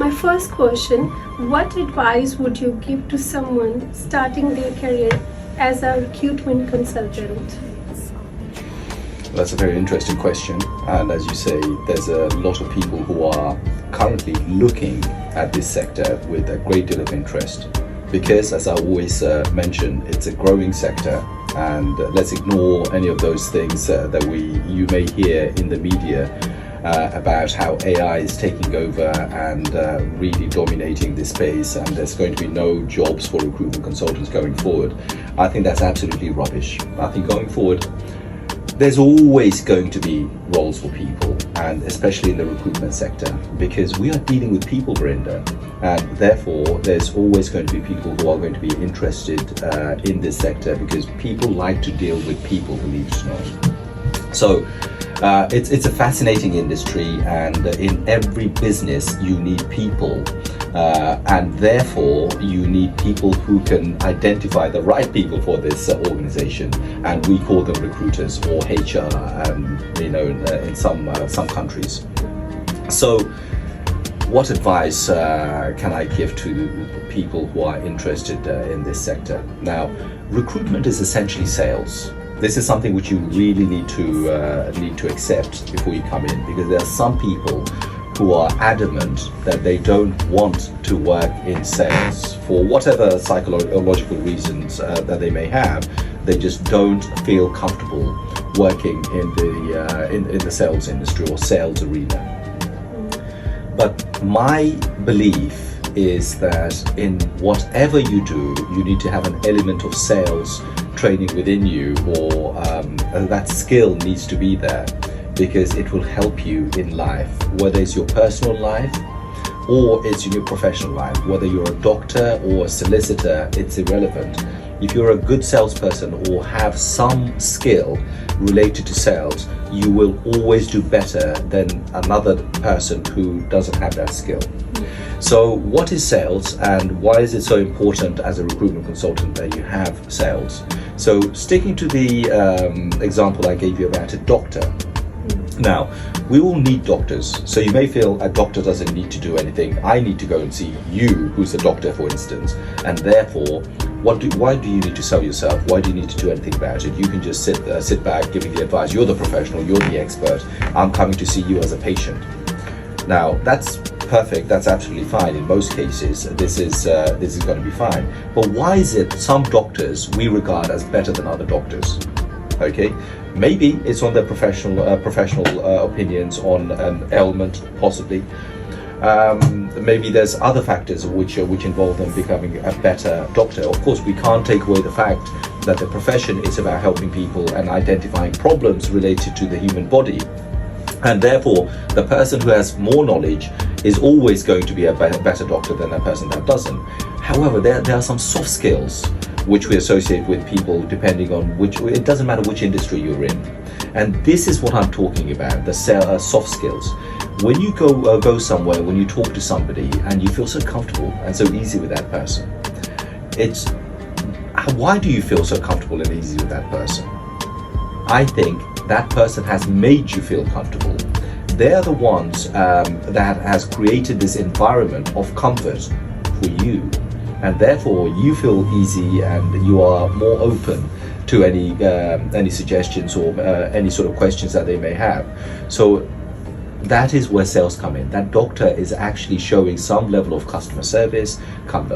my first question, what advice would you give to someone starting their career as a recruitment consultant? That's a very interesting question, and as you say, there's a lot of people who are currently looking at this sector with a great deal of interest because, as I always mention, it's a growing sector, and let's ignore any of those things that you may hear in the media about how AI is taking over and really dominating this space, and there's going to be no jobs for recruitment consultants going forward. I think that's absolutely rubbish. I think going forward, there's always going to be roles for people, and especially in the recruitment sector, because we are dealing with people, Brenda, and therefore there's always going to be people who are going to be interested in this sector because people like to deal with people, believe it or not. So it's a fascinating industry, and in every business you need people. And therefore you need people who can identify the right people for this organization, and we call them recruiters or HR, in some countries. So what advice can I give to people who are interested in this sector? Now, recruitment is essentially sales. This is something which you really need to accept before you come in, because there are some people who are adamant that they don't want to work in sales for whatever psychological reasons that they may have. They just don't feel comfortable working in the sales industry or sales arena. But my belief is that in whatever you do, you need to have an element of sales training within you, or that skill needs to be there, because it will help you in life, whether it's your personal life or it's in your professional life. Whether you're a doctor or a solicitor, it's irrelevant. If you're a good salesperson or have some skill related to sales, you will always do better than another person who doesn't have that skill. So what is sales, and why is it so important as a recruitment consultant that you have sales? So sticking to the example I gave you about a doctor. Now, we all need doctors, so you may feel a doctor doesn't need to do anything. I need to go and see you, who's a doctor, for instance, and therefore, why do you need to sell yourself? Why do you need to do anything about it? You can just sit back, giving the advice. You're the professional, you're the expert. I'm coming to see you as a patient. Now, that's perfect. That's absolutely fine. In most cases, this is going to be fine. But why is it some doctors we regard as better than other doctors? Okay, maybe it's on their professional opinions on an ailment, possibly. Maybe there's other factors which involve them becoming a better doctor. Of course, we can't take away the fact that the profession is about helping people and identifying problems related to the human body, and therefore the person who has more knowledge is always going to be a better doctor than a person that doesn't. However, there are some soft skills which we associate with people depending on it doesn't matter which industry you're in. And this is what I'm talking about, the soft skills. When you go somewhere, when you talk to somebody and you feel so comfortable and so easy with that person, why do you feel so comfortable and easy with that person? I think that person has made you feel comfortable. They're the ones that has created this environment of comfort for you. And therefore you feel easy and you are more open to any suggestions or any sort of questions that they may have. So that is where sales come in. That doctor is actually showing some level of customer service,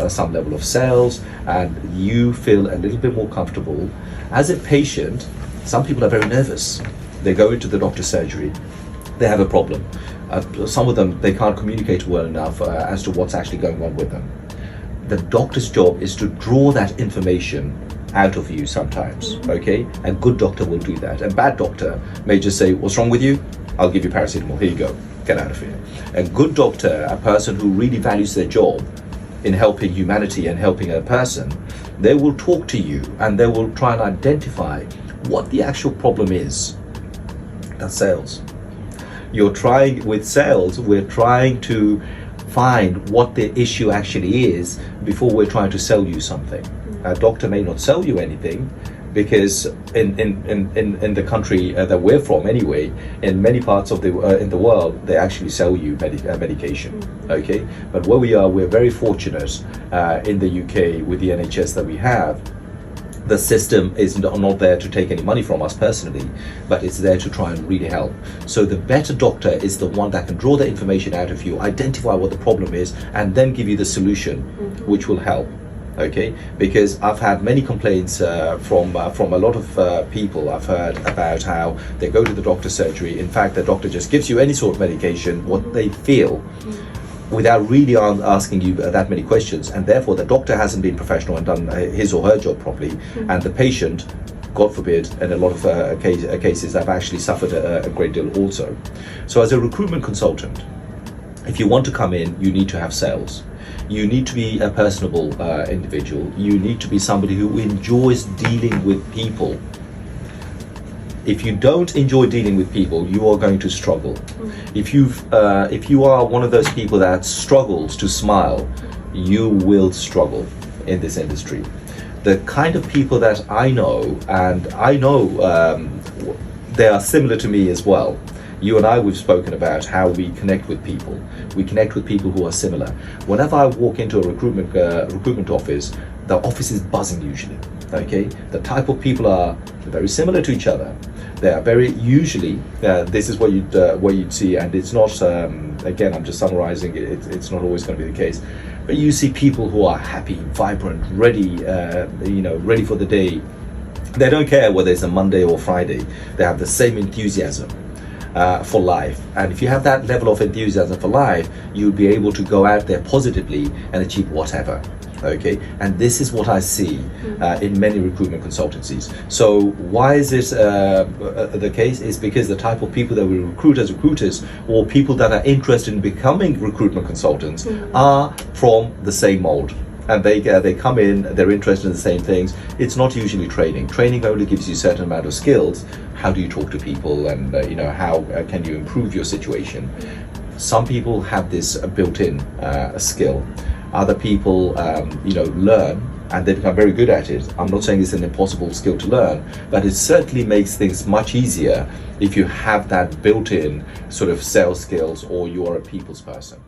some level of sales, and you feel a little bit more comfortable. As a patient, some people are very nervous. They go into the doctor's surgery, they have a problem. Some of them, they can't communicate well enough as to what's actually going on with them. The doctor's job is to draw that information out of you sometimes, okay? A good doctor will do that. A bad doctor may just say, what's wrong with you? I'll give you paracetamol, here you go, get out of here. A good doctor, a person who really values their job in helping humanity and helping a person, they will talk to you and they will try and identify what the actual problem is. That's sales. With sales, we're trying to find what the issue actually is before we're trying to sell you something. A doctor may not sell you anything, because in the country that we're from anyway, in many parts of in the world, they actually sell you medication. Okay, but where we are, we're very fortunate in the UK with the NHS that we have. The system is not there to take any money from us personally, but it's there to try and really help. So the better doctor is the one that can draw the information out of you, identify what the problem is, and then give you the solution, which will help. Okay, because I've had many complaints from a lot of people. I've heard about how they go to the doctor's surgery. In fact, the doctor just gives you any sort of medication, what they feel, without really asking you that many questions, and therefore the doctor hasn't been professional and done his or her job properly, and the patient, God forbid, in a lot of cases, have actually suffered a great deal also. So as a recruitment consultant, if you want to come in, you need to have sales. You need to be a personable individual. You need to be somebody who enjoys dealing with people. If you don't enjoy dealing with people, you are going to struggle. If you are one of those people that struggles to smile, you will struggle in this industry. The kind of people that I know, and I know they are similar to me as well. You and I, we've spoken about how we connect with people. We connect with people who are similar. Whenever I walk into a recruitment office, the office is buzzing usually. Okay, the type of people are very similar to each other. They are very usually. This is what you'd see, and it's not. Again, I'm just summarizing. It's not always going to be the case, but you see people who are happy, vibrant, ready. Ready for the day. They don't care whether it's a Monday or Friday. They have the same enthusiasm for life, and if you have that level of enthusiasm for life, you'll be able to go out there positively and achieve whatever. Okay, and this is what I see in many recruitment consultancies. So why is this the case? Is because the type of people that we recruit as recruiters, or people that are interested in becoming recruitment consultants, are from the same mold. And they come in, they're interested in the same things. It's not usually training. Training only gives you a certain amount of skills. How do you talk to people, and how can you improve your situation? Some people have this built-in skill. Other people, learn, and they become very good at it. I'm not saying it's an impossible skill to learn, but it certainly makes things much easier if you have that built-in sort of sales skills, or you are a people's person.